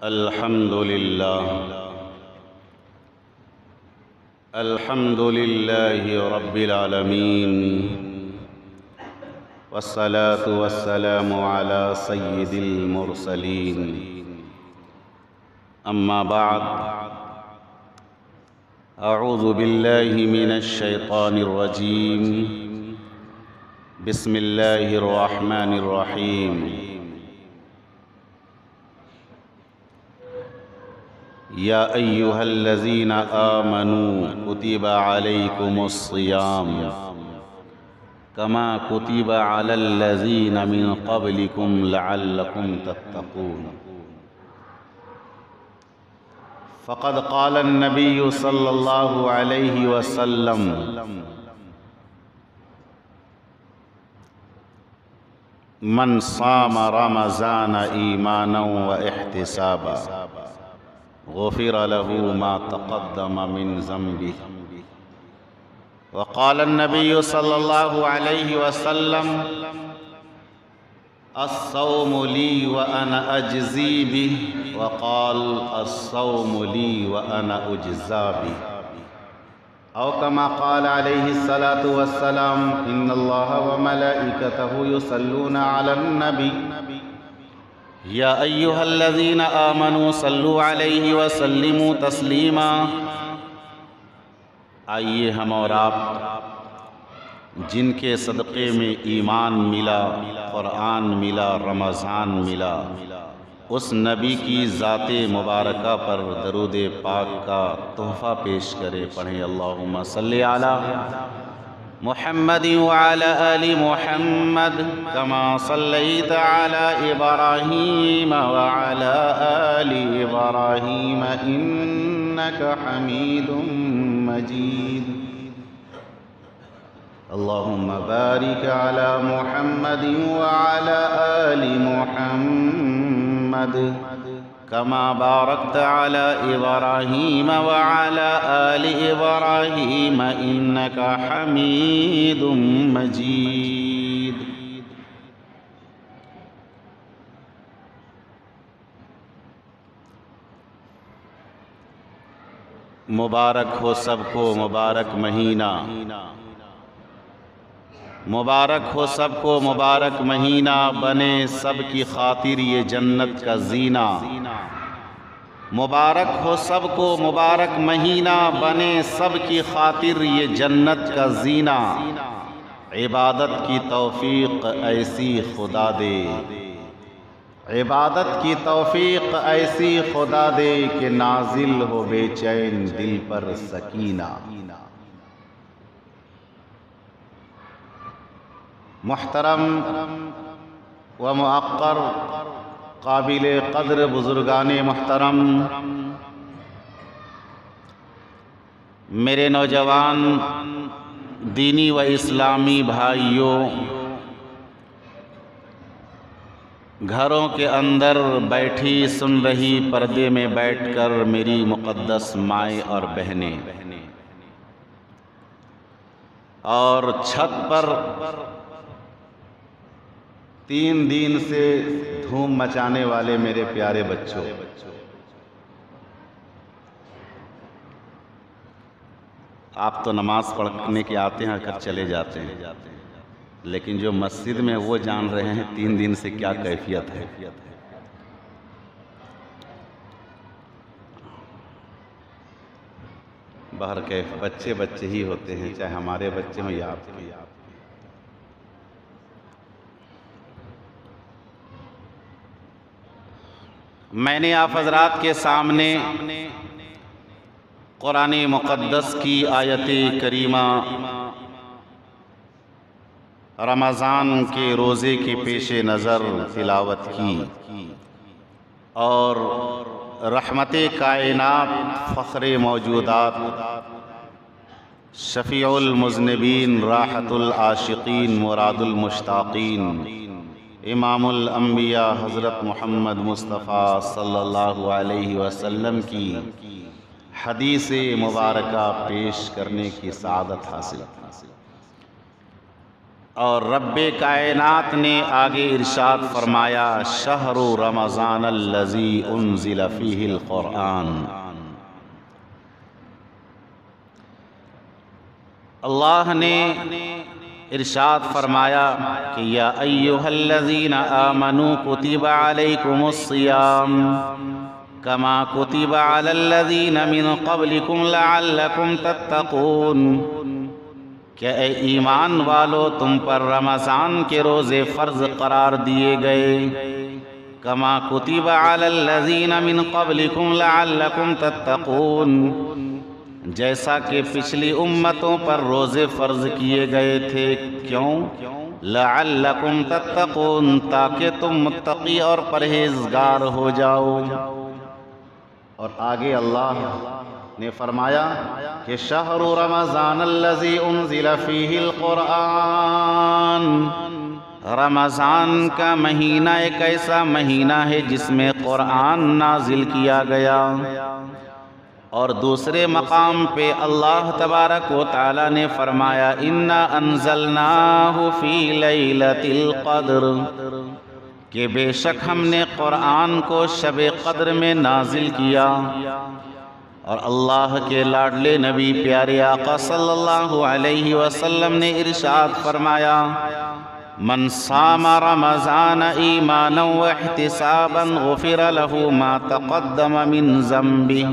الحمد لله رب العالمين، والصلاة والسلام على سيد المرسلين. أما بعد، أعوذ بالله من الشيطان الرجيم. بسم الله الرحمن الرحيم. يا أيها الذين آمنوا كتب عليكم الصيام كما كتب على الذين من قبلكم لعلكم تتقون. فقد قال النبي صلى الله عليه وسلم: من صام رمضان إيمانا واحتسابا غفر له ما تقدم من ذنبه. وقال النبي صلى الله عليه وسلم: الصوم لي وأنا أجزي به. وقال: الصوم لي وأنا أجزى به. أو كما قال عليه الصلاة والسلام: إن الله وملائكته يصلون على النبي يا أيها الذين آمنوا صلوا عليه وسلموا تسلیما. آئیے ہم اور آپ جن کے صدقے میں ایمان ملا، قرآن ملا، رمضان ملا، اس نبی کی ذات مبارکہ پر درود پاک کا تحفہ پیش کرے. پڑھیں: اللہم صلی علی محمد وعلى آل محمد كما صليت على إبراهيم وعلى آل إبراهيم إنك حميد مجيد. اللهم بارك على محمد وعلى آل محمد كما باركت على إبراهيم وعلى آل إبراهيم إنك حميد مجيد. مبارک ہو سب کو مبارک مہینہ، مبارک ہو سب کو مبارک مہینہ، بنے سب کی خاطر یہ جنت کا زینہ. مبارک ہو سب کو مبارک مہینہ، بنے سب کی خاطر یہ جنت کا زینہ. عبادت کی توفیق ایسی خدا دے، عبادت کی توفیق ایسی خدا دے کہ نازل ہو بے چین دل پر سکینہ. محترم و معقر قابل قدر بزرگان محترم، میرے نوجوان دینی و اسلامی بھائیوں، گھروں کے اندر بیٹھی سن رہی پردے میں بیٹھ کر میری مقدس مائیں اور بہنیں، اور چھت پر 3 دن سے دھوم مچانے والے میرے پیارے بچوں، آپ تو نماز پڑھنے کے آتے ہیں کر چلے جاتے ہیں، لیکن جو مسجد میں وہ جان رہے ہیں 3 دن سے کیا کیفیت ہے. بہرکیف بچے بچے ہی ہوتے ہیں، چاہے ہمارے بچے ہوں یا آپ کے. میں نے آپ حضرات کے سامنے قرآن مقدس کی آیت کریمہ رمضان کے روزے کے پیش نظر تلاوت کی، اور رحمت کائنات، فخر موجودات، شفیع المذنبین، راحت العاشقین، مراد المشتاقین، امام الانبیاء حضرت محمد مصطفیٰ صلی اللہ علیہ وسلم کی حدیث مبارکہ پیش کرنے کی سعادت حاصل. اور رب کائنات نے آگے ارشاد فرمایا شہر رمضان الذی انزل فیہ القرآن۔ اللہ نے ارشاد فرمایا کہ یا ایھا الذین آمنوا کتب علیکم الصیام کما کتب علی الذین من قبلکم لعلکم تتقون، کہ اے ایمان والو تم پر رمضان کے روزے فرض قرار دیے گئے، کما کتب علی الذین من قبلکم لعلکم تتقون، جیسا کہ پچھلی امتوں پر روزے فرض کیے گئے تھے، کیوں؟ لعلکم تتقون، تاکہ تم متقی اور پرہیزگار ہو جاؤ۔ اور آگے اللہ نے فرمایا کہ شہر رمضان الذی انزل فیہ القرآن، رمضان کا مہینہ ایک ایسا مہینہ ہے جس میں قرآن نازل کیا گیا۔ اور دوسرے مقام پہ اللہ تبارک و تعالی نے فرمایا انا انزلناہ فی لیلۃ القدر، کہ بے شک ہم نے قرآن کو شب قدر میں نازل کیا۔ اور اللہ کے لاڈلے نبی پیارے آقا صلی اللہ علیہ وسلم نے ارشاد فرمایا من صام رمضان ایمانا واحتسابا غفر له ما تقدم من ذنبه،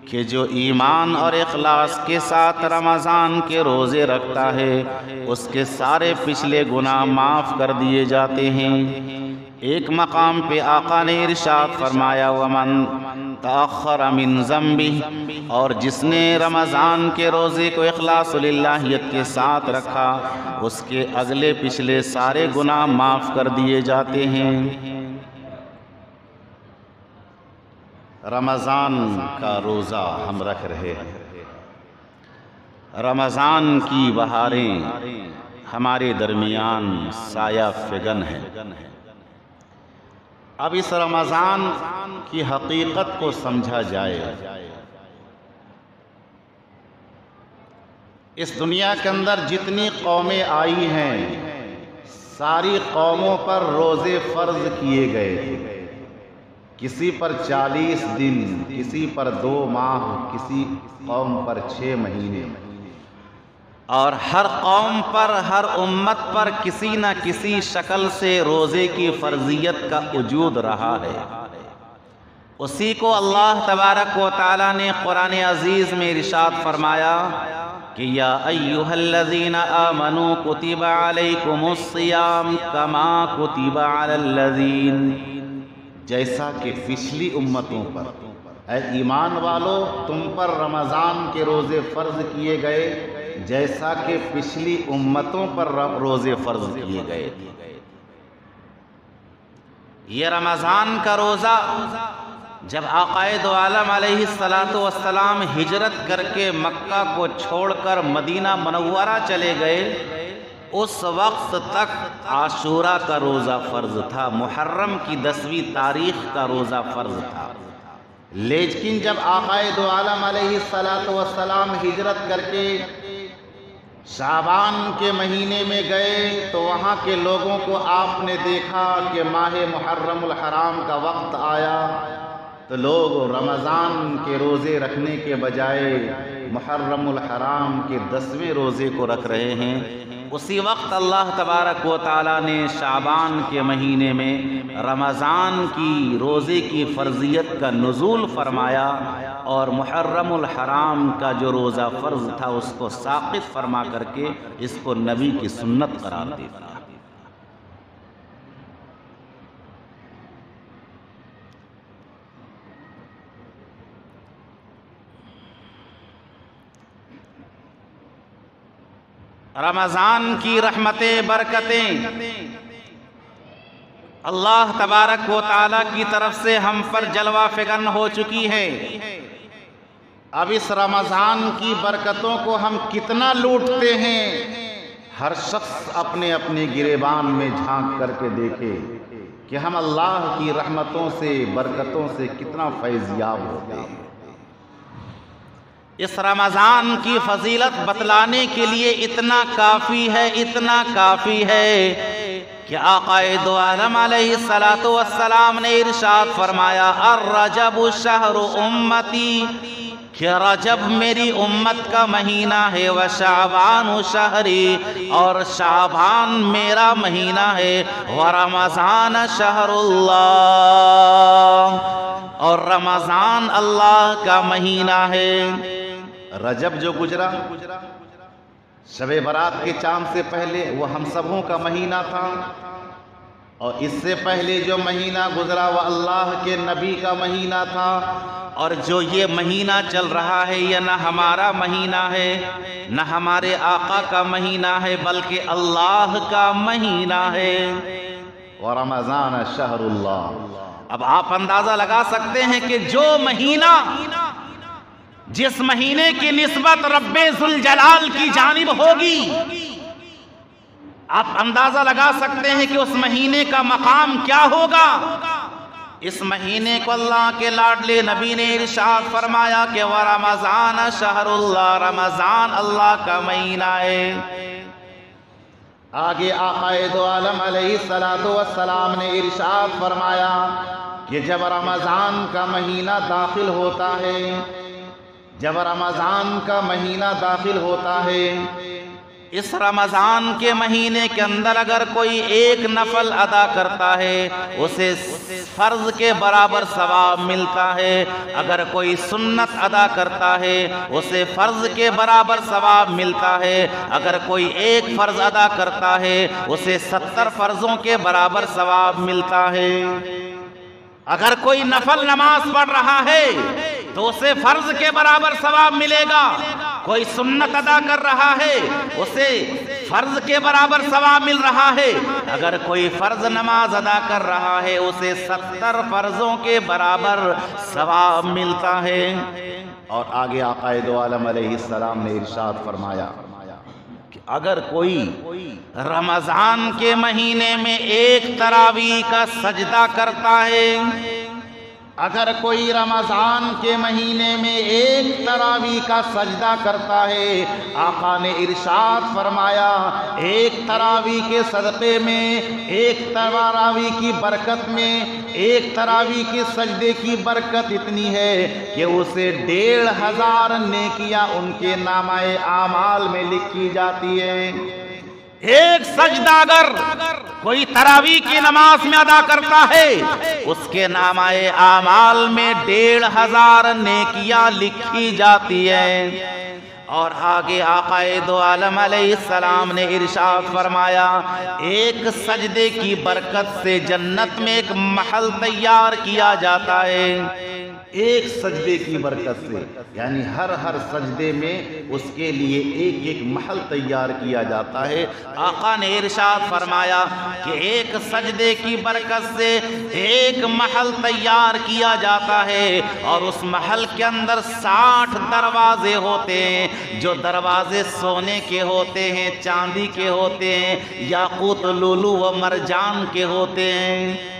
کہ جو ایمان اور اخلاص کے ساتھ رمضان کے روزے رکھتا ہے اس کے سارے پچھلے گناہ معاف کر دیے جاتے ہیں۔ ایک مقام پہ آقا نے ارشاد فرمایا ومن تأخر من ذنبہ، اور جس نے رمضان کے روزے کو اخلاص للہیت کے ساتھ رکھا اس کے اگلے پچھلے سارے گناہ معاف کر دیے جاتے ہیں۔ رمضان کا روزہ ہم رکھ رہے ہیں، رمضان کی بہاریں ہمارے درمیان سایہ فگن ہیں۔ اب اس رمضان کی حقیقت کو سمجھا جائے۔ اس دنیا کے اندر جتنی قومیں آئی ہیں ساری قوموں پر روزے فرض کیے گئے تھے، کسی پر 40 دن، کسی پر 2 ماہ، کسی قوم پر 6 مہینے، اور ہر قوم پر، ہر امت پر کسی نہ کسی شکل سے روزے کی فرضیت کا وجود رہا ہے۔ اسی کو اللہ تبارک و تعالی نے قرآن عزیز میں ارشاد فرمایا کہ یا ایھا الذین آمنوا کتب علیکم الصیام کما کتب علی الذین، جیسا کہ پچھلی امتوں پر، اے ایمان والو تم پر رمضان کے روزے فرض کیے گئے جیسا کہ پچھلی امتوں پر روزے فرض کیے گئے تھے۔ یہ رمضان کا روزہ جب آقا دو عالم علیہ السلام ہجرت کر کے مکہ کو چھوڑ کر مدینہ منورہ چلے گئے، اس وقت تک عاشورہ کا روزہ فرض تھا، محرم کی 10ویں تاریخ کا روزہ فرض تھا۔ لیکن جب آقا دو عالم علیہ السلام ہجرت کر کے شعبان کے مہینے میں گئے تو وہاں کے لوگوں کو آپ نے دیکھا کہ ماہ محرم الحرام کا وقت آیا تو لوگ رمضان کے روزے رکھنے کے بجائے محرم الحرام کے 10ویں روزے کو رکھ رہے ہیں۔ اسی وقت اللہ تبارک و تعالی نے شعبان کے مہینے میں رمضان کی روزے کی فرضیت کا نزول فرمایا اور محرم الحرام کا جو روزہ فرض تھا اس کو ساقط فرما کر کے اس کو نبی کی سنت قرار دے دیا۔ رمضان کی رحمتیں، برکتیں اللہ تبارک و تعالیٰ کی طرف سے ہم پر جلوہ فگن ہو چکی ہے۔ اب اس رمضان کی برکتوں کو ہم کتنا لوٹتے ہیں، ہر شخص اپنے اپنے گریبان میں جھانک کر کے دیکھے کہ ہم اللہ کی رحمتوں سے، برکتوں سے کتنا فیض یاب ہوتے ہیں۔ اس رمضان کی فضیلت بتلانے کے لیے اتنا کافی ہے، اتنا کافی ہے کہ آقا دو عالم علیہ السلام نے ارشاد فرمایا الرجب شہر امتی، کہ رجب میری امت کا مہینہ ہے، وشعبان شہری، اور شعبان میرا مہینہ ہے، ورمضان شہر اللہ، اور رمضان اللہ کا مہینہ ہے۔ رجب جو گزرا شب برات کے چاند سے پہلے وہ ہم سبوں کا مہینہ تھا، اور اس سے پہلے جو مہینہ گزرا وہ اللہ کے نبی کا مہینہ تھا، اور جو یہ مہینہ چل رہا ہے یہ نہ ہمارا مہینہ ہے نہ ہمارے آقا کا مہینہ ہے، بلکہ اللہ کا مہینہ ہے۔ ورمضان شہر اللہ۔ اب آپ اندازہ لگا سکتے ہیں کہ جو مہینہ جس مہینے کی نسبت رب ذوالجلال کی جانب ہوگی، آپ اندازہ لگا سکتے ہیں کہ اس مہینے کا مقام کیا ہوگا۔ اس مہینے کو اللہ کے لاڈلے نبی نے ارشاد فرمایا کہ ورمضان شہر اللہ، رمضان اللہ کا مہینہ ہے۔ آگے آقا دو عالم علیہ السلام نے ارشاد فرمایا کہ جب رمضان کا مہینہ داخل ہوتا ہے، جب رمضان کا مہینہ داخل ہوتا ہے، اس رمضان کے مہینے کے اندر اگر کوئی ایک نفل ادا کرتا ہے اسے فرض کے برابر ثواب ملتا ہے، اگر کوئی سنت ادا کرتا ہے اسے فرض کے برابر ثواب ملتا ہے، اگر کوئی ایک فرض ادا کرتا ہے اسے 70 فرضوں کے برابر ثواب ملتا ہے، اگر کوئی نفل نماز پڑھ رہا ہے تو اسے فرض کے برابر ثواب ملے گا، کوئی سنت ادا کر رہا ہے اسے فرض کے برابر ثواب مل رہا ہے، اگر کوئی فرض نماز ادا کر رہا ہے اسے 70 فرضوں کے برابر ثواب ملتا ہے۔ اور آگے آقا دو عالم علیہ السلام نے ارشاد فرمایا کہ اگر کوئی رمضان کے مہینے میں ایک تراویح کا سجدہ کرتا ہے، اگر کوئی رمضان کے مہینے میں ایک تراویح کا سجدہ کرتا ہے، آقا نے ارشاد فرمایا ایک تراویح کے صدقے میں، ایک تراویح کی برکت میں، ایک تراویح کے سجدے کی برکت اتنی ہے کہ اسے 1500 نیکیاں ان کے نامہ اعمال میں لکھی جاتی ہے۔ ایک سجدہ اگر کوئی تراویح کی نماز میں ادا کرتا ہے اس کے نامہ اعمال میں 1500 نیکیاں لکھی جاتی ہیں۔ اور آگے آقا دو عالم علیہ السلام نے ارشاد فرمایا ایک سجدے کی برکت سے جنت میں ایک محل تیار کیا جاتا ہے، ایک سجدے کی برکت سے، یعنی ہر سجدے میں اس کے لیے ایک ایک محل تیار کیا جاتا ہے۔ آقا نے ارشاد فرمایا کہ ایک سجدے کی برکت سے ایک محل تیار کیا جاتا ہے، اور اس محل کے اندر 60 دروازے ہوتے ہیں، جو دروازے سونے کے ہوتے ہیں، چاندی کے ہوتے ہیں، یاقوت لولو و مرجان کے ہوتے ہیں۔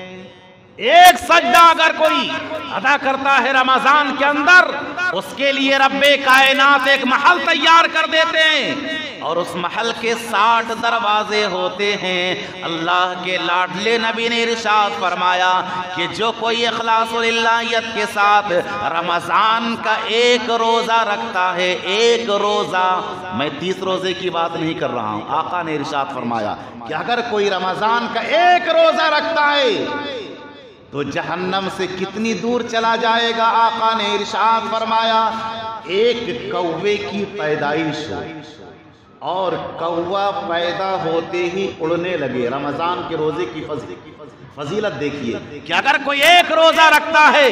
ایک سجدہ اگر کوئی ادا کرتا ہے رمضان کے اندر اس کے لیے رب کائنات ایک محل تیار کر دیتے ہیں، اور اس محل کے 60 دروازے ہوتے ہیں۔ اللہ کے لاڈلے نبی نے ارشاد فرمایا کہ جو کوئی اخلاص و للہیت کے ساتھ رمضان کا ایک روزہ رکھتا ہے، ایک روزہ، میں 30 روزے کی بات نہیں کر رہا ہوں، آقا نے ارشاد فرمایا کہ اگر کوئی رمضان کا ایک روزہ رکھتا ہے تو جہنم سے کتنی دور چلا جائے گا۔ آقا نے ارشاد فرمایا ایک کوے کی پیدائش ہو اور کوا پیدا ہوتے ہی اڑنے لگے۔ رمضان کے روزے کی فضیلت دیکھیے کہ اگر کوئی ایک روزہ رکھتا ہے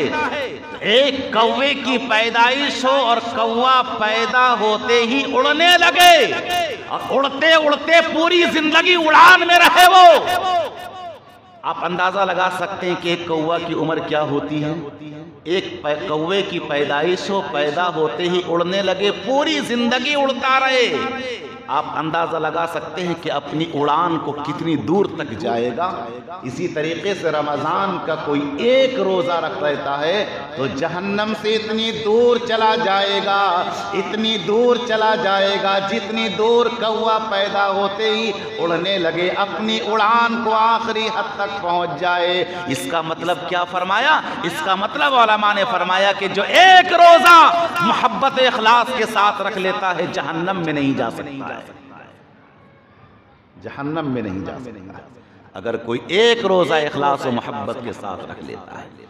ایک کوے کی پیدائش ہو اور کوا پیدا ہوتے ہی اڑنے لگے، اور اڑتے اڑتے پوری زندگی اڑان میں رہے وہ۔ آپ اندازہ لگا سکتے ہیں کہ ایک کوا کی عمر کیا ہوتی ہے۔ ایک کوے کی پیدائش ہو، پیدا ہوتے ہی اڑنے لگے، پوری زندگی اڑتا رہے، آپ اندازہ لگا سکتے ہیں کہ اپنی اڑان کو کتنی دور تک جائے گا۔ اسی طریقے سے رمضان کا کوئی ایک روزہ رکھ لیتا ہے تو جہنم سے اتنی دور چلا جائے گا، اتنی دور چلا جائے گا جتنی دور کوا پیدا ہوتے ہی اڑنے لگے، اپنی اڑان کو آخری حد تک پہنچ جائے۔ اس کا مطلب کیا فرمایا؟ اس کا مطلب علماء نے فرمایا کہ جو ایک روزہ محبت اخلاص کے ساتھ رکھ لیتا ہے جہنم میں نہیں جا سکتا ہے، جہنم میں نہیں جا سکتا اگر کوئی ایک روزہ اخلاص و محبت کے ساتھ رکھ لیتا ہے۔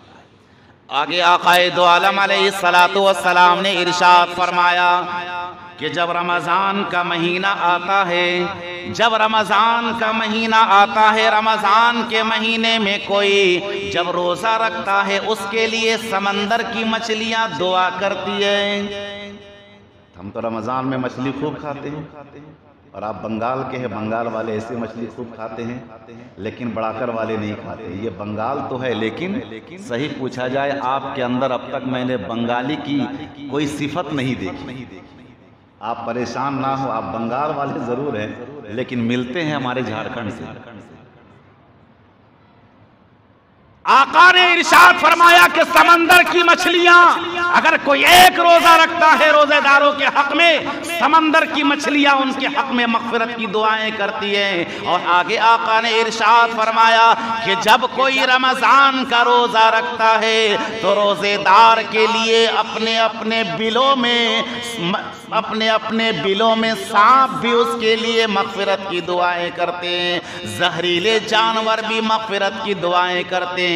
آگے آقا دو عالم علیہ السلام نے ارشاد فرمایا کہ جب رمضان کا مہینہ آتا ہے، جب رمضان کا مہینہ آتا ہے، رمضان کے مہینے میں کوئی جب روزہ رکھتا ہے اس کے لیے سمندر کی مچھلیاں دعا کرتی ہیں۔ ہم تو رمضان میں مچھلی خوب کھاتے ہیں، اور آپ بنگال کے ہیں، بنگال والے ایسے مچھلی خوب کھاتے ہیں، لیکن بڑاکر والے نہیں کھاتے۔ یہ بنگال تو ہے لیکن صحیح پوچھا جائے آپ کے اندر اب تک میں نے بنگالی کی کوئی صفت نہیں دیکھی۔ آپ پریشان نہ ہو، آپ بنگال والے ضرور ہیں لیکن ملتے ہیں ہمارے جھارکھنڈ سے۔ آقا نے ارشاد فرمایا کہ سمندر کی مچھلیاں اگر کوئی ایک روزہ رکھتا ہے روزے داروں کے حق میں، سمندر کی مچھلیاں ان کے حق میں مغفرت کی دعائیں کرتی ہیں۔ اور آگے آقا نے ارشاد فرمایا کہ جب کوئی رمضان کا روزہ رکھتا ہے تو روزے دار کے لیے اپنے اپنے بلوں میں سانپ بھی اس کے لیے مغفرت کی دعائیں کرتے ہیں، زہریلے جانور بھی مغفرت کی دعائیں کرتے ہیں۔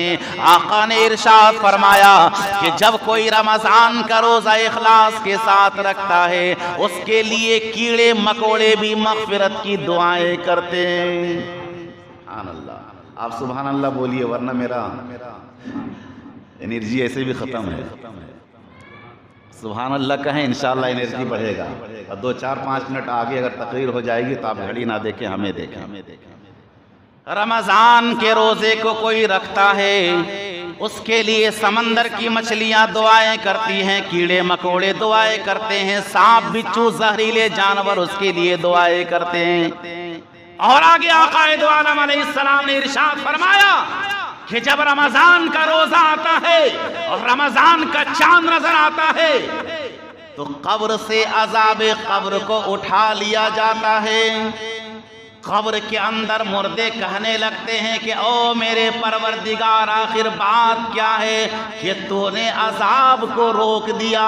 آقا نے ارشاد فرمایا کہ جب کوئی رمضان کا روزہ اخلاص کے ساتھ رکھتا ہے اس کے لیے کیڑے مکوڑے بھی مغفرت کی دعائیں کرتے ہیں۔ سبحان اللہ، آپ سبحان اللہ بولیے ورنہ میرا انرجی ایسے بھی ختم ہے۔ سبحان اللہ کہیں انشاءاللہ انرجی بڑھے گا، اور 2-4-5 منٹ آگے اگر تقریر ہو جائے گی تو آپ گھڑی نہ دیکھیں، ہمیں دیکھیں۔ رمضان کے روزے کو کوئی رکھتا ہے اس کے لیے سمندر کی مچھلیاں دعائیں کرتی ہیں، کیڑے مکوڑے دعائیں کرتے ہیں، سانپ بچھو زہریلے جانور اس کے لیے دعائیں کرتے ہیں۔ اور آگے آقا دو عالم علیہ السلام نے ارشاد فرمایا کہ جب رمضان کا روزہ آتا ہے اور رمضان کا چاند نظر آتا ہے تو قبر سے عذاب قبر کو اٹھا لیا جاتا ہے۔ قبر کے اندر مردے کہنے لگتے ہیں کہ او میرے پروردگار، آخر بات کیا ہے کہ تو نے عذاب کو روک دیا،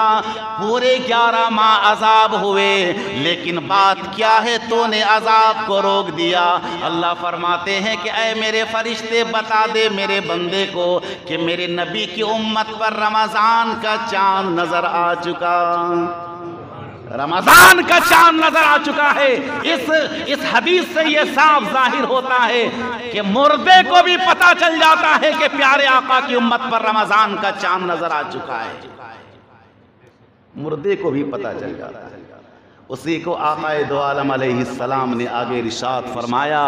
پورے 11 ماہ عذاب ہوئے لیکن بات کیا ہے تو نے عذاب کو روک دیا۔ اللہ فرماتے ہیں کہ اے میرے فرشتے بتا دے میرے بندے کو کہ میرے نبی کی امت پر رمضان کا چاند نظر آ چکا، رمضان کا چاند نظر آ چکا ہے۔ اس حدیث سے یہ صاف ظاہر ہوتا ہے کہ مردے کو بھی پتا چل جاتا ہے کہ پیارے آقا کی امت پر رمضان کا چاند نظر آ چکا ہے، مردے کو بھی پتا چل جاتا ہے۔ اسی کو آقا دو عالم علیہ السلام نے آگے ارشاد فرمایا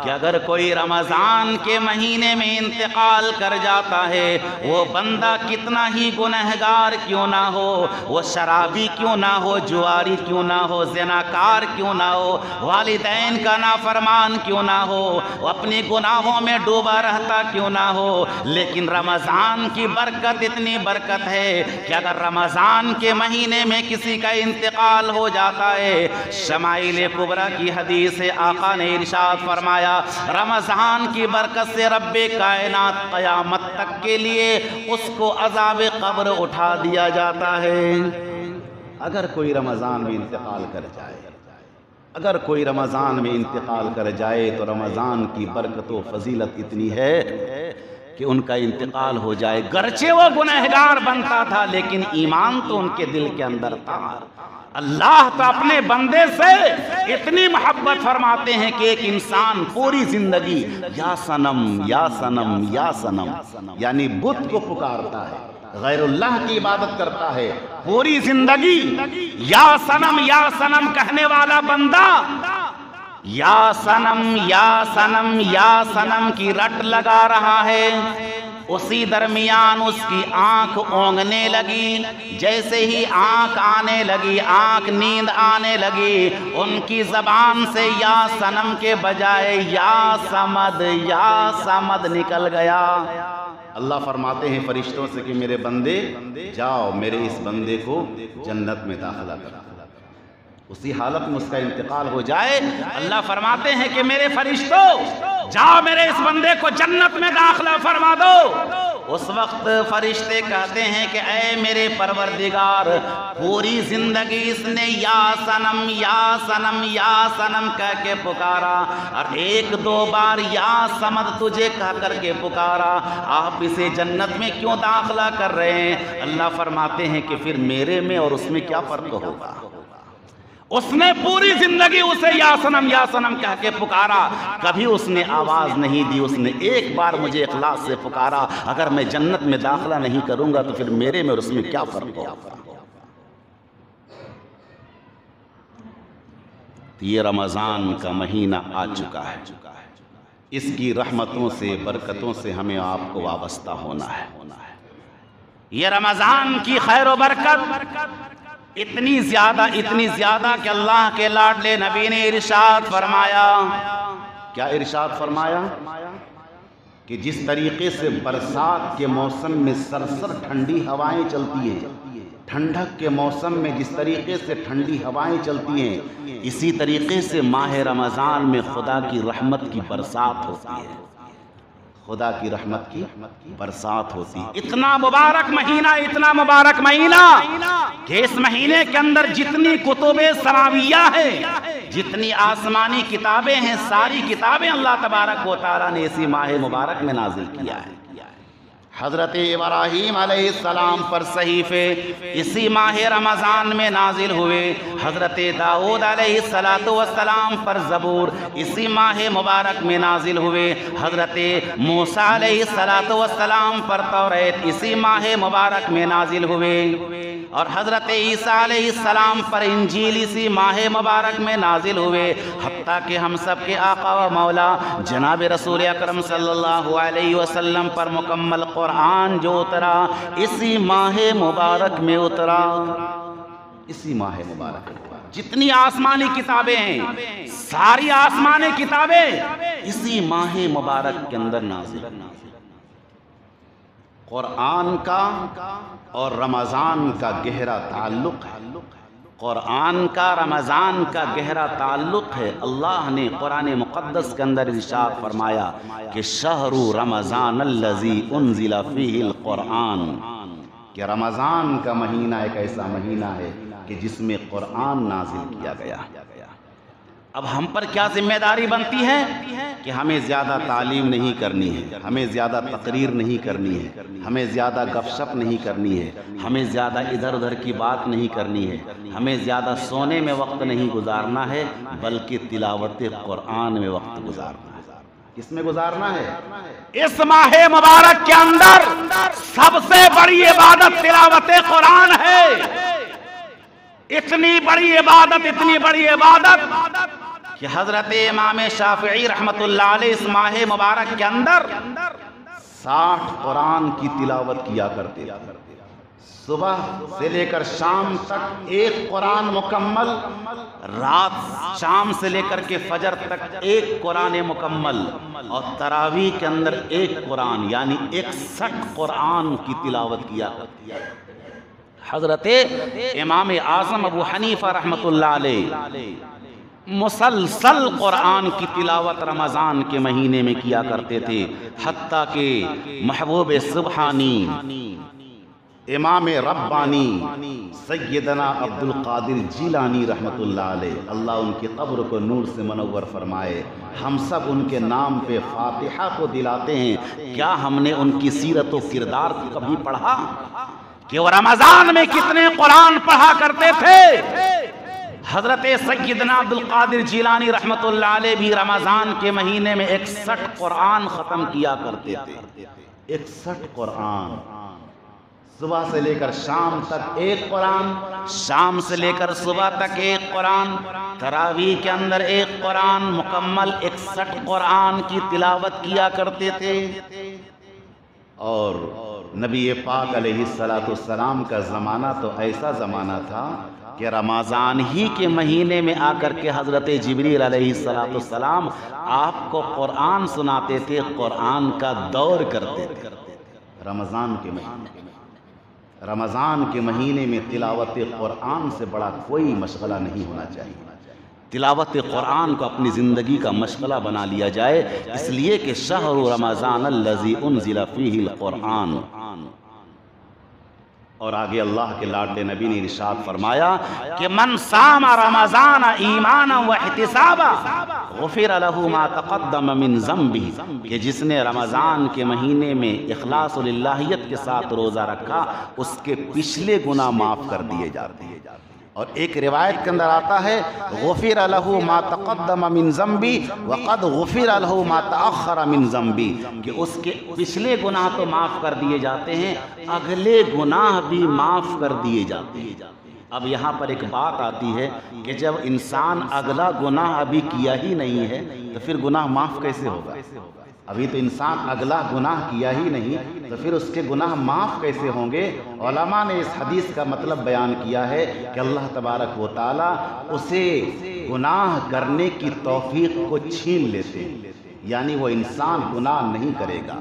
کہ اگر کوئی رمضان کے مہینے میں انتقال کر جاتا ہے، وہ بندہ کتنا ہی گنہگار کیوں نہ ہو، وہ شرابی کیوں نہ ہو، جواری کیوں نہ ہو، زناکار کیوں نہ ہو، والدین کا نافرمان کیوں نہ ہو، وہ اپنی گناہوں میں ڈوبا رہتا کیوں نہ ہو، لیکن رمضان کی برکت اتنی برکت ہے کہ اگر رمضان کے مہینے میں کسی کا انتقال ہو جاتا ہے، شمائل کبریٰ کی حدیث ہے، آقا نے ارشاد فرمایا رمضان کی برکت سے رب کائنات قیامت تک کے لیے اس کو عذاب قبر اٹھا دیا جاتا ہے۔ اگر کوئی رمضان میں انتقال کر جائے، اگر کوئی رمضان میں انتقال کر جائے تو رمضان کی برکت و فضیلت اتنی ہے کہ ان کا انتقال ہو جائے، گرچہ وہ گنہگار بنتا تھا لیکن ایمان تو ان کے دل کے اندر تھا۔ اللہ تو اپنے بندے سے اتنی محبت فرماتے ہیں کہ ایک انسان پوری زندگی یا صنم یا صنم یا صنم یعنی بت کو پکارتا ہے، غیر اللہ کی عبادت کرتا ہے، پوری زندگی یا صنم کہنے والا بندہ یا صنم یا صنم یا صنم کی رٹ لگا رہا ہے، اسی درمیان اس کی آنکھ اونگنے لگی. جیسے ہی آنکھ آنے لگی، آنکھ نیند آنے لگی، ان کی زبان سے یا صنم کے بجائے یا صمد نکل گیا. اللہ فرماتے ہیں فرشتوں سے کہ میرے بندے جاؤ، میرے اس بندے کو جنت میں داخلہ کرو. اسی حالت میں اس کا انتقال ہو جائے، اللہ فرماتے ہیں کہ میرے فرشتوں جاؤ، میرے اس بندے کو جنت میں داخلہ فرما دو. اس وقت فرشتے کہتے ہیں کہ اے میرے پروردگار، پوری زندگی اس نے یا صنم یا صنم یا صنم کہہ کے پکارا، اور ایک دو بار یا صمد تجھے کہہ کر کے پکارا، آپ اسے جنت میں کیوں داخلہ کر رہے ہیں؟ اللہ فرماتے ہیں کہ پھر میرے میں اور اس میں کیا فرق ہوگا؟ اس نے پوری زندگی اسے یا صنم کہہ کے پکارا، کبھی اس نے آواز نہیں دی. اس نے ایک بار مجھے اخلاص سے پکارا. اگر میں جنت میں داخلہ نہیں کروں گا تو پھر میرے میں اور اس میں کیا فرق ہوگا؟ یہ رمضان کا مہینہ آ چکا ہے، اس کی رحمتوں سے برکتوں سے ہمیں آپ کو وابستہ ہونا ہے. یہ رمضان کی خیر و برکت اتنی زیادہ کہ اللہ کے لاڈلے نبی نے ارشاد فرمایا. کیا ارشاد فرمایا؟ کہ جس طریقے سے برسات کے موسم میں سرسر ٹھنڈی ہوائیں چلتی ہیں، ٹھنڈک کے موسم میں جس طریقے سے ٹھنڈی ہوائیں چلتی ہیں، اسی طریقے سے ماہ رمضان میں خدا کی رحمت کی برسات ہوتی ہے. خدا کی رحمت کی برسات ہوتی. اتنا مبارک مہینہ کہ اس مہینے کے اندر جتنی کتب سماویہ ہیں، جتنی آسمانی کتابیں ہیں، ساری کتابیں اللہ تبارک و تعالیٰ نے اسی ماہ مبارک میں نازل کیا ہے. حضرت ابراہیم علیہ السلام پر صحیفے اسی ماہ رمضان میں نازل ہوئے. حضرت داؤد علیہ السلام پر زبور اسی ماہ مبارک میں نازل ہوئے. حضرت موسیٰ علیہ السلام پر توریت اسی ماہ مبارک میں نازل ہوئے. اور حضرت عیسیٰ علیہ السلام پر انجیل اسی ماہ مبارک میں نازل ہوئے. حتیٰ کہ ہم سب کے آقا و مولا جناب رسول اکرم صلی اللہ علیہ وسلم پر مکمل قرآن جو اترا اسی ماہ مبارک میں اترا. اسی ماہ مبارک جتنی آسمانی کتابیں ہیں، ساری آسمانی کتابیں اسی ماہ مبارک کے اندر نازل. قرآن کا اور رمضان کا گہرا تعلق ہے. قرآن کا رمضان کا گہرا تعلق ہے. اللہ نے قرآن مقدس کے اندر ارشاد فرمایا کہ شہر رمضان الذی انزل فیہ القرآن، کہ رمضان کا مہینہ ایک ایسا مہینہ ہے کہ جس میں قرآن نازل کیا گیا. اب ہم پر کیا ذمہ داری بنتی ہے کہ ہمیں زیادہ تعلیم نہیں کرنی ہے، ہمیں زیادہ تقریر نہیں کرنی ہے، ہمیں زیادہ گپ شپ نہیں کرنی ہے، ہمیں زیادہ ادھر ادھر کی بات نہیں کرنی ہے، ہمیں زیادہ سونے میں وقت نہیں گزارنا ہے، بلکہ تلاوت قرآن میں وقت گزارنا ہے. کس میں گزارنا ہے؟ اس ماہ مبارک کے اندر سب سے بڑی عبادت تلاوت قرآن ہے. اتنی بڑی عبادت کہ حضرت امام شافعی رحمت اللہ علیہ اس ماہ مبارک کے اندر 60 قرآن کی تلاوت کیا کرتے تھے. صبح سے لے کر شام تک ایک قرآن مکمل، رات شام سے لے کر کے فجر تک ایک قرآن مکمل، اور تراویح کے اندر ایک قرآن، یعنی 61 قرآن کی تلاوت کیا کرتے. حضرت امام اعظم ابو حنیفہ رحمت اللہ علیہ مسلسل قرآن کی تلاوت رمضان کے مہینے میں کیا کرتے تھے. حتیٰ کہ محبوب سبحانی، امام ربانی سیدنا عبد القادر جیلانی رحمت اللہ علیہ، اللہ ان کی قبر کو نور سے منور فرمائے، ہم سب ان کے نام پہ فاتحہ کو دلاتے ہیں. کیا ہم نے ان کی سیرت و کردار کو کبھی پڑھا کہ وہ رمضان میں کتنے قرآن پڑھا کرتے تھے؟ حضرت سیدنا عبد القادر جیلانی رحمت اللہ علیہ بھی رمضان کے مہینے میں 61 قرآن ختم کیا کرتے تھے. 61 قرآن، صبح سے لے کر شام تک ایک قرآن، شام سے لے کر صبح تک ایک قرآن، تراویح کے اندر ایک قرآن، مکمل 61 قرآن کی تلاوت کیا کرتے تھے. اور نبی پاک علیہ السلام کا زمانہ تو ایسا زمانہ تھا کہ رمضان ہی کے مہینے میں آ کر کے حضرت جبریل علیہ السلام آپ کو قرآن سناتے تھے، قرآن کا دور کرتے تھے۔ رمضان کے مہینے میں تلاوت قرآن سے بڑا کوئی مشغلہ نہیں ہونا چاہیے۔ تلاوت قرآن کو اپنی زندگی کا مشغلہ بنا لیا جائے، اس لیے کہ شہر رمضان الذی انزل فیہ القرآن۔ اور آگے اللہ کے لاڈلے نبی نے ارشاد فرمایا کہ من صام رمضان ایمانا واحتسابا غفر لہ ما تقدم من ذنبہ، کہ جس نے رمضان کے مہینے میں اخلاص و للہیت کے ساتھ روزہ رکھا اس کے پچھلے گناہ معاف کر دیے جاتے ہیں۔ اور ایک روایت کے اندر آتا ہے غفر لہ ما تقدم من ذنبی وقد غفر لہ ما تأخر من ذنبی، کہ اس کے پچھلے گناہ تو معاف کر دیے جاتے ہیں، اگلے گناہ بھی معاف کر دیے جاتے ہیں۔ اب یہاں پر ایک بات آتی ہے کہ جب انسان اگلا گناہ ابھی کیا ہی نہیں ہے تو پھر گناہ معاف کیسے ہوگا؟ ابھی تو انسان اگلا گناہ کیا ہی نہیں تو پھر اس کے گناہ معاف کیسے ہوں گے؟ علماء نے اس حدیث کا مطلب بیان کیا ہے کہ اللہ تبارک و تعالیٰ اسے گناہ کرنے کی توفیق کو چھین لیتے ہیں، یعنی وہ انسان گناہ نہیں کرے گا۔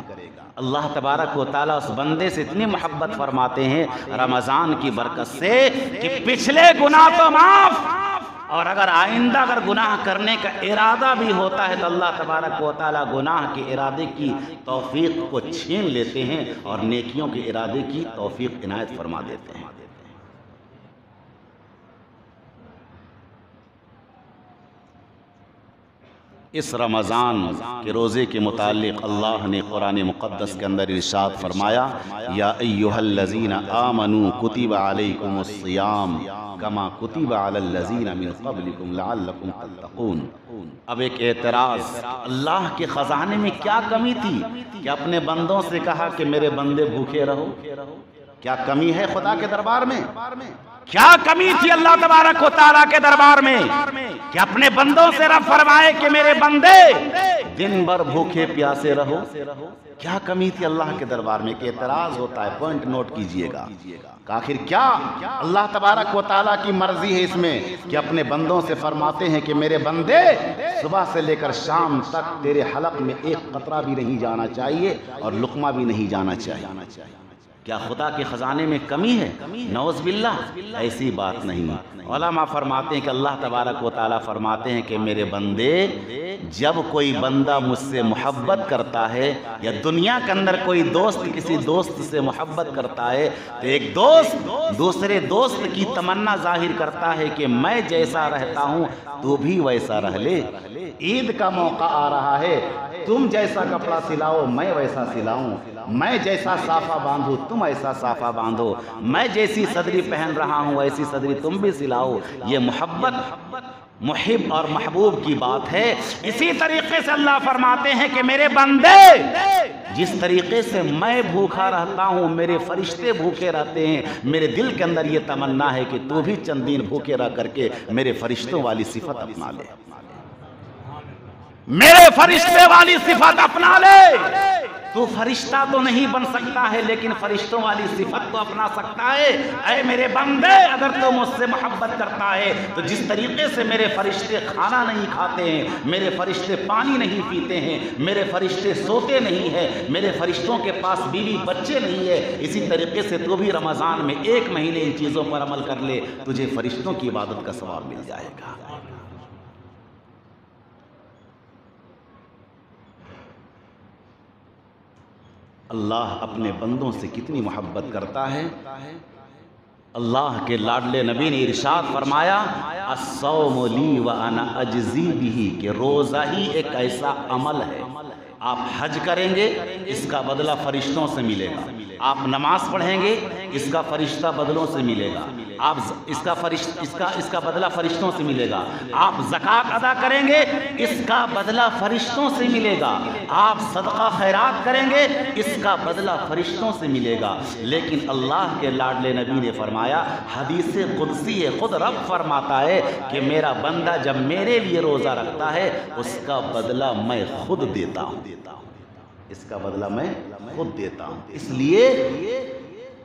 اللہ تبارک و تعالیٰ اس بندے سے اتنی محبت فرماتے ہیں رمضان کی برکت سے کہ پچھلے گناہ تو معاف، اور اگر آئندہ اگر گناہ کرنے کا ارادہ بھی ہوتا ہے تو اللہ تبارک و تعالیٰ گناہ کے ارادے کی توفیق کو چھین لیتے ہیں اور نیکیوں کے ارادے کی توفیق عنایت فرما دیتے ہیں۔ اس رمضان کے روزے کے متعلق اللہ نے قرآن مقدس کے اندر ارشاد فرمایا یا ایہا الذین آمنوا کتب علیکم الصیام کما کتب علی الذین من قبلکم لعلکم تتقون۔ اب ایک اعتراض، اللہ کے خزانے میں کیا کمی تھی کہ اپنے بندوں سے کہا کہ میرے بندے بھوکے رہو؟ کیا کمی ہے خدا کے دربار میں؟ کیا کمی تھی اللہ تبارک و تعالیٰ کے دربار میں کہ اپنے بندوں سے رب فرمائے کہ میرے بندے دن بھر بھوکے پیاسے رہو؟ کیا کمی تھی اللہ کے دربار میں؟ کہ اعتراض ہوتا ہے، پوائنٹ نوٹ کیجئے گا کہ آخر کیا اللہ تبارک و تعالیٰ کی مرضی ہے اس میں کہ اپنے بندوں سے فرماتے ہیں کہ میرے بندے صبح سے لے کر شام تک تیرے حلق میں ایک قطرہ بھی نہیں جانا چاہیے اور لقمہ بھی نہیں جانا چاہیے۔ کیا خدا کے خزانے میں کمی ہے؟ نعوذ باللہ، ایسی بات نہیں۔ علماء فرماتے ہیں کہ اللہ تبارک و تعالیٰ فرماتے ہیں کہ میرے بندے جب کوئی بندہ مجھ سے محبت کرتا ہے یا دنیا کے اندر کوئی دوست کسی دوست سے محبت کرتا ہے تو ایک دوست دوسرے دوست کی تمنا ظاہر کرتا ہے کہ میں جیسا رہتا ہوں تو بھی ویسا رہ لے۔ عید کا موقع آ رہا ہے، تم جیسا کپڑا سلاؤ میں ویسا سلاؤں، میں جیسا صافہ باندھوں تم ایسا صافہ باندھو، میں جیسی صدری پہن رہا ہوں ایسی صدری تم بھی سلاؤ۔ یہ محبت محب اور محبوب کی بات ہے۔ اسی طریقے سے اللہ فرماتے ہیں کہ میرے بندے جس طریقے سے میں بھوکا رہتا ہوں میرے فرشتے بھوکے رہتے ہیں، میرے دل کے اندر یہ تمنا ہے کہ تو بھی چند دن بھوکے رہ کر کے میرے فرشتوں والی صفت اپنا لے، میرے فرشتے والی صفت اپنا لے۔ تو فرشتہ تو نہیں بن سکتا ہے لیکن فرشتوں والی صفت تو اپنا سکتا ہے۔ اے میرے بندے اگر تو مجھ سے محبت کرتا ہے تو جس طریقے سے میرے فرشتے کھانا نہیں کھاتے ہیں، میرے فرشتے پانی نہیں پیتے ہیں، میرے فرشتے سوتے نہیں ہیں، میرے فرشتوں کے پاس بیوی بچے نہیں ہے، اسی طریقے سے تو بھی رمضان میں ایک مہینے ان چیزوں پر عمل کر لے، تجھے فرشتوں کی عبادت کا ثواب مل جائے گا۔ اللہ اپنے بندوں سے کتنی محبت کرتا ہے۔ اللہ کے لاڈلے نبی نے ارشاد فرمایا الصوم لی وانا اجزی بہ، کہ روزہ ہی ایک ایسا عمل ہے، آپ حج کریں گے اس کا بدلہ فرشتوں سے ملے گا، آپ نماز پڑھیں گے اس کا فرشتہ بدلوں سے ملے گا، آپ اس کا بدلہ فرشتوں سے ملے گا، آپ زکوٰۃ ادا کریں گے اس کا بدلہ فرشتوں سے ملے گا، آپ صدقہ خیرات کریں گے اس کا بدلہ فرشتوں سے ملے گا۔ لیکن اللہ کے لاڈلے نبی نے فرمایا حدیث قدسی ہے، خود رب فرماتا ہے کہ میرا بندہ جب میرے لیے روزہ رکھتا ہے اس کا بدلہ میں خود دیتا ہوں۔ اس کا بدلہ میں خود دیتا ہوں۔ اس لیے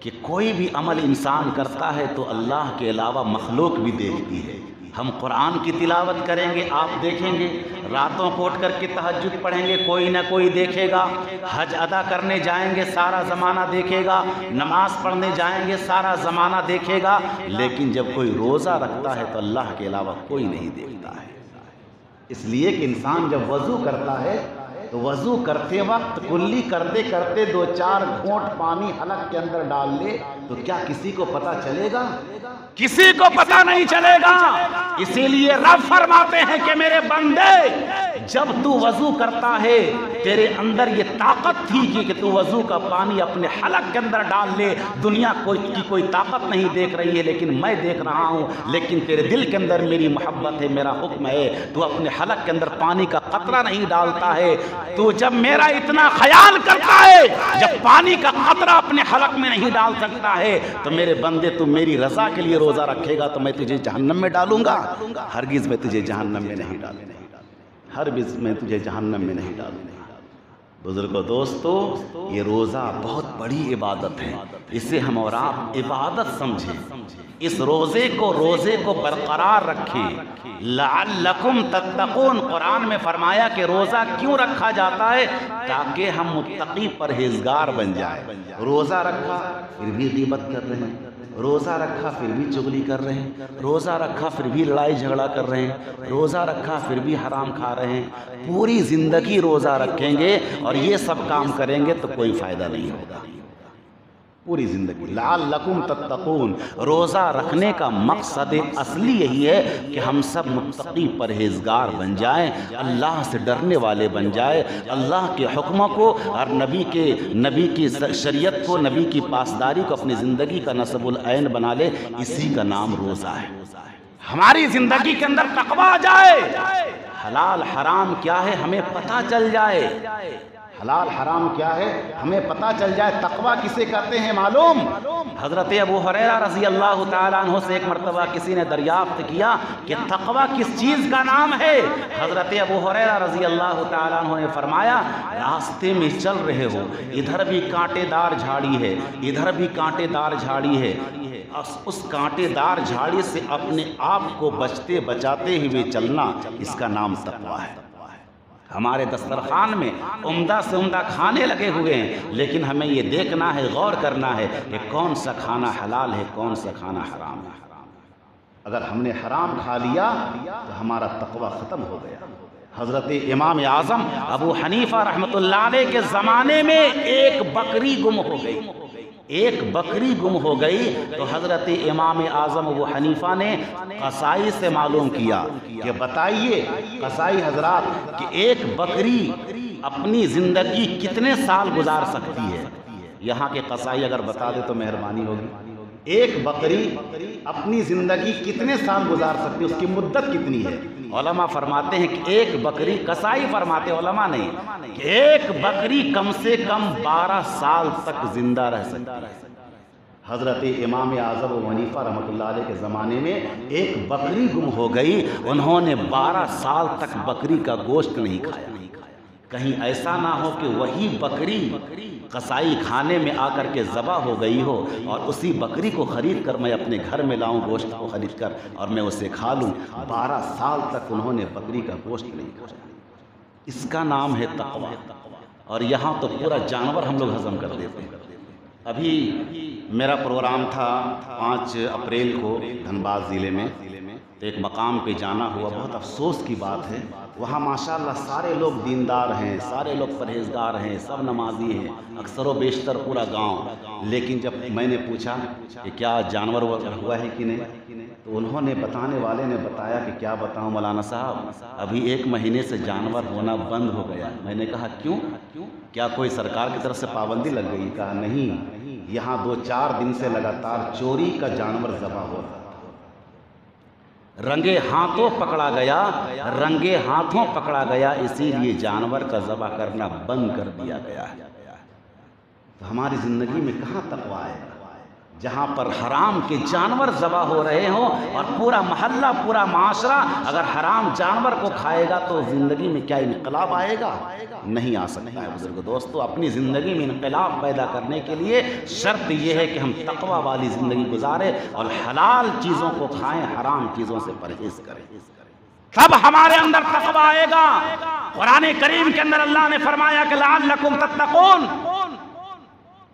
کہ کوئی بھی عمل انسان کرتا ہے تو اللہ کے علاوہ مخلوق بھی دیکھتی ہے۔ ہم قرآن کی تلاوت کریں گے، آپ دیکھیں گے، راتوں کو اٹھ کر کے تہجد پڑھیں گے، کوئی نہ کوئی دیکھے گا، حج ادا کرنے جائیں گے، سارا زمانہ دیکھے گا، نماز پڑھنے جائیں گے، سارا زمانہ دیکھے گا، لیکن جب کوئی روزہ رکھتا ہے تو اللہ کے علاوہ کوئی نہیں دیکھتا ہے۔ اس لیے کہ انسان جب وضو کرتا ہے تو وضو کرتے وقت کلی کرتے کرتے 2-4 گھونٹ پانی حلق کے اندر ڈال لے تو کیا کسی کو پتہ چلے گا؟ کسی کو پتہ نہیں چلے گا۔ اسی لیے رب فرماتے ہیں کہ میرے بندے جب تو وضو کرتا ہے تیرے اندر یہ طاقت تھی کہ تو وضو کا پانی اپنے حلق کے اندر ڈال لے، دنیا کی کوئی طاقت نہیں دیکھ رہی ہے لیکن میں دیکھ رہا ہوں، لیکن تیرے دل کے اندر میری محبت ہے، میرا حکم ہے، تو اپنے حلق کے اندر پانی کا قطرہ نہیں ڈالتا ہے۔ تو جب میرا اتنا خیال کرتا ہے، جب پانی کا قطرہ اپنے حلق میں نہیں ڈال سکتا ہے تو میرے بندے تو میری رضا کے لیے روزہ رکھے گا تو میں تجھے جہنم میں ڈالوں گا؟ ہرگز میں تجھے جہنم میں نہیں ڈالوں گا، ہرگز میں تجھے جہنم میں نہیں ڈالوں گا۔ بزرگو دوستو، یہ روزہ بہت بڑی عبادت ہے، اسے ہم اور آپ عبادت سمجھیں، اس روزے کو برقرار رکھیں۔ لعلکم تتقون، قرآن میں فرمایا کہ روزہ کیوں رکھا جاتا ہے؟ تاکہ ہم متقی پرہیزگار بن جائیں۔ روزہ رکھا پھر بھی غیبت کر رہے ہیں، روزہ رکھا پھر بھی چغلی کر رہے ہیں، روزہ رکھا پھر بھی لڑائی جھگڑا کر رہے ہیں، روزہ رکھا پھر بھی حرام کھا رہے ہیں۔ پوری زندگی روزہ رکھیں گے اور یہ سب کام کریں گے تو کوئی فائدہ نہیں ہوگا، پوری زندگی۔ لعلکم تتقون، روزہ رکھنے کا مقصد اصلی یہی ہے کہ ہم سب متقی پرہیزگار بن جائیں، اللہ سے ڈرنے والے بن جائیں، اللہ کے حکموں کو اور نبی کی شریعت کو، نبی کی پاسداری کو اپنی زندگی کا نصب العین بنا لے۔ اسی کا نام روزہ ہے۔ ہماری زندگی کے اندر تقویٰ آ جائے، حلال حرام کیا ہے ہمیں پتہ چل جائے، حلال حرام کیا ہے ہمیں پتہ چل جائے۔ تقویٰ کسے کہتے ہیں معلوم؟ حضرت ابو ہریرہ رضی اللہ تعالیٰ عنہ سے ایک مرتبہ کسی نے دریافت کیا کہ تقویٰ کس چیز کا نام ہے؟ حضرت ابو ہریرہ رضی اللہ تعالیٰ عنہ نے فرمایا، راستے میں چل رہے ہو، ادھر بھی کانٹے دار جھاڑی ہے، ادھر بھی کانٹے دار جھاڑی ہے، اس کانٹے دار جھاڑی سے اپنے آپ کو بچتے بچاتے ہوئے چلنا، اس کا نام تقویٰ ہے۔ ہمارے دسترخوان میں عمدہ سے عمدہ کھانے لگے ہوئے ہیں، لیکن ہمیں یہ دیکھنا ہے، غور کرنا ہے کہ کون سا کھانا حلال ہے، کون سا کھانا حرام ہے۔ اگر ہم نے حرام کھا لیا تو ہمارا تقویٰ ختم ہو گیا۔ حضرت امام اعظم ابو حنیفہ رحمۃ اللہ علیہ کے زمانے میں ایک بکری گم ہو گئی، ایک بکری گم ہو گئی تو حضرت امام اعظم ابو حنیفہ نے قصائی سے معلوم کیا کہ بتائیے قصائی حضرات کہ ایک بکری اپنی زندگی کتنے سال گزار سکتی ہے؟ یہاں کے قصائی اگر بتا دے تو مہربانی ہوگی۔ ایک بکری اپنی زندگی کتنے سال گزار سکتی ہے، اس کی مدت کتنی ہے؟ علماء فرماتے ہیں کہ ایک بکری، قصائی فرماتے علماء نہیں، کہ ایک بکری کم سے کم 12 سال تک زندہ رہ سکتی ہے۔ حضرت امام اعظم ابو حنیفہ رحمۃ اللہ علیہ کے زمانے میں ایک بکری گم ہو گئی، انہوں نے 12 سال تک بکری کا گوشت نہیں کھایا۔ کہیں ایسا نہ ہو کہ وہی بکری قصائی کھانے میں آ کر کے ذبح ہو گئی ہو اور اسی بکری کو خرید کر میں اپنے گھر میں لاؤں، گوشت کو خرید کر اور میں اسے کھا لوں۔ 12 سال تک انہوں نے بکری کا گوشت نہیں کھایا۔ اس کا نام ہے تقویٰ۔ اور یہاں تو پورا جانور ہم لوگ ہضم کر دیتے ہیں۔ ابھی میرا پروگرام تھا 5 اپریل کو دھنباد ضلع میں، تو ایک مقام پہ جانا ہوا، بہت افسوس کی بات ہے، وہاں ماشاءاللہ سارے لوگ دیندار ہیں، سارے لوگ پرہیزگار ہیں، سب نمازی ہیں، اکثر و بیشتر پورا گاؤں۔ لیکن جب میں نے پوچھا کہ کیا جانور ہوا ہے کہ نہیں، تو انہوں نے، بتانے والے نے بتایا کہ کیا بتاؤں مولانا صاحب، ابھی 1 مہینے سے جانور ہونا بند ہو گیا۔ میں نے کہا کیوں؟ کیا کوئی سرکار کی طرف سے پابندی لگ گئی؟ کہا نہیں، یہاں 2-4 دن سے لگاتار چوری کا جانور ذبح ہو رہا، رنگے ہاتھوں پکڑا گیا، رنگے ہاتھوں پکڑا گیا، اسی لیے جانور کا ذبح کرنا بند کر دیا گیا ہے۔ تو ہماری زندگی میں کہاں تقویٰ ہے؟ جہاں پر حرام کے جانور ذبح ہو رہے ہوں اور پورا محلہ پورا معاشرہ اگر حرام جانور کو کھائے گا تو زندگی میں کیا انقلاب آئے گا؟ نہیں آ سکتا ہے بزرگ دوستو۔ اپنی زندگی میں انقلاب پیدا کرنے کے لیے شرط یہ ہے کہ ہم تقوی والی زندگی گزاریں اور حلال چیزوں کو کھائیں، حرام چیزوں سے پرہیز کریں، تب ہمارے اندر تقوی آئے گا۔ قرآن کریم کے اندر اللہ نے فرمایا کہ لعلکم تتقون،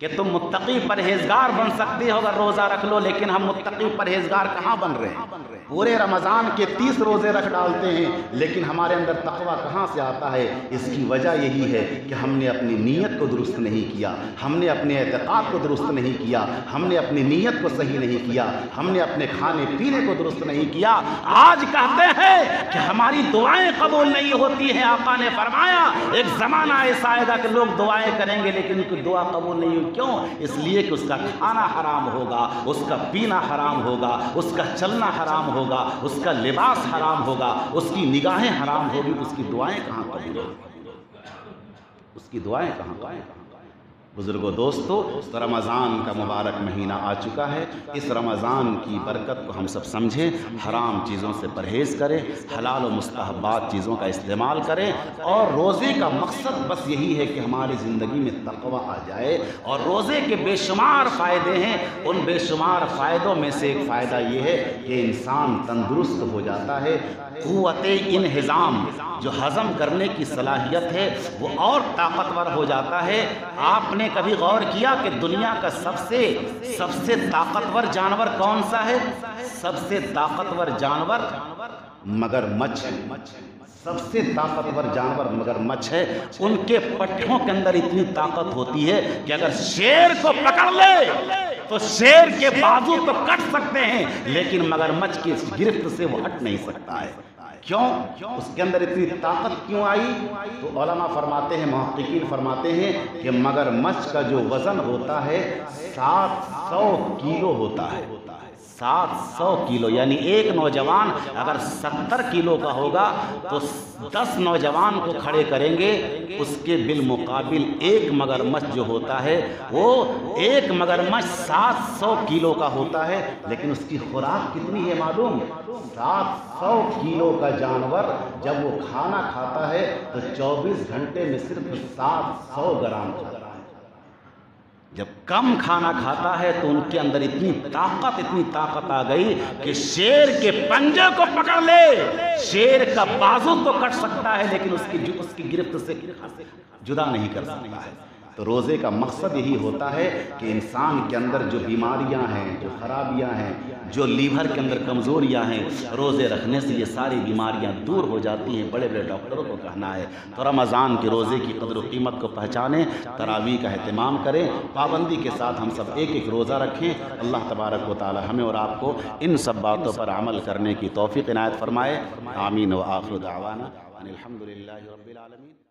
کہ تم متقی پرہیزگار بن سکتے ہو اگر روزہ رکھ لو، لیکن ہم متقی پرہیزگار کہاں بن رہے ہیں؟ پورے رمضان کے 30 روزے رکھ ڈالتے ہیں لیکن ہمارے اندر تقوی کہاں سے آتا ہے؟ اس کی وجہ یہی ہے کہ ہم نے اپنی نیت کو درست نہیں کیا، ہم نے اپنے اعتقاد کو درست نہیں کیا، ہم نے اپنی نیت کو صحیح نہیں کیا، ہم نے اپنے کھانے پینے کو درست نہیں کیا۔ آج کہتے ہیں کہ ہماری دعائیں قبول نہیں ہوتی ہیں۔ آقا نے فرمایا ایک زمانہ ایسا آئے گا کہ لوگ دعائیں کریں گے لیکن ان کی دعا قبول نہیں ہوگی۔ کیوں؟ اس لیے کہ اس کا کھانا حرام ہوگا، اس کا پینا حرام ہوگا، اس کا چلنا حرام ہوگا، اس کا لباس حرام ہوگا، اس کی نگاہیں حرام ہوگی، اس کی دعائیں کہاں قبول ہوگی؟ اس کی دعائیں کہاں قبول ہوگی؟ بزرگو دوستو، تو رمضان کا مبارک مہینہ آ چکا ہے۔ اس رمضان کی برکت کو ہم سب سمجھیں، حرام چیزوں سے پرہیز کریں، حلال و مستحبات چیزوں کا استعمال کریں، اور روزے کا مقصد بس یہی ہے کہ ہماری زندگی میں تقوی آ جائے۔ اور روزے کے بے شمار فائدے ہیں، ان بے شمار فائدوں میں سے ایک فائدہ یہ ہے کہ انسان تندرست ہو جاتا ہے، قوت انہضام جو ہضم کرنے کی صلاحیت ہے وہ اور طاقتور ہو جاتا ہے۔ آپ نے کبھی غور کیا کہ دنیا کا سب سے طاقتور جانور کون سا ہے؟ سب سے طاقتور جانور مگرمچھ ہے۔ سب سے طاقتور جانور مگرمچھ ہے۔ ان کے پٹھوں کے اندر اتنی طاقت ہوتی ہے کہ اگر شیر کو پکڑ لے تو شیر کے بازو تو کٹ سکتے ہیں لیکن مگرمچھ کی گرفت سے وہ ہٹ نہیں سکتا ہے۔ کیوں؟ اس کے اندر اتنی طاقت کیوں آئی؟ تو علماء فرماتے ہیں، محققین فرماتے ہیں کہ مگرمچھ کا جو وزن ہوتا ہے 700 کیلو ہوتا ہے۔ 700 کیلو، یعنی ایک نوجوان اگر 70 کیلو کا ہوگا تو 10 نوجوان کو کھڑے کریں گے، اس کے بالمقابل ایک مگرمچھ جو ہوتا ہے وہ ایک مگرمچھ 700 کیلو کا ہوتا ہے، لیکن اس کی خوراک کتنی ہے معلوم؟ 700 کیلو کا جانور جب وہ کھانا کھاتا ہے تو 24 گھنٹے میں صرف 700 گرام کھاتا ہے۔ جب کم کھانا کھاتا ہے تو ان کے اندر اتنی طاقت آ گئی کہ شیر کے پنجے کو پکڑ لے، شیر کا بازو تو کٹ سکتا ہے لیکن اس کی گرفت سے جدا نہیں کر سکتا ہے۔ تو روزے کا مقصد یہی ہوتا ہے کہ انسان کے اندر جو بیماریاں ہیں، جو خرابیاں ہیں، جو لیور کے اندر کمزوریاں ہیں، روزے رکھنے سے یہ ساری بیماریاں دور ہو جاتی ہیں۔ بڑے بڑے ڈاکٹروں کو کہنا ہے تو رمضان کے روزے کی قدر و قیمت کو پہچانیں، تراویح کا اہتمام کریں، پابندی کے ساتھ ہم سب ایک ایک روزہ رکھیں۔ اللہ تبارک و تعالی ہمیں اور آپ کو ان سب باتوں پر عمل کرنے کی توفیق عنایت فرمائے۔ آمین و آخر دعوانا ان الحمد للہ رب العالمین۔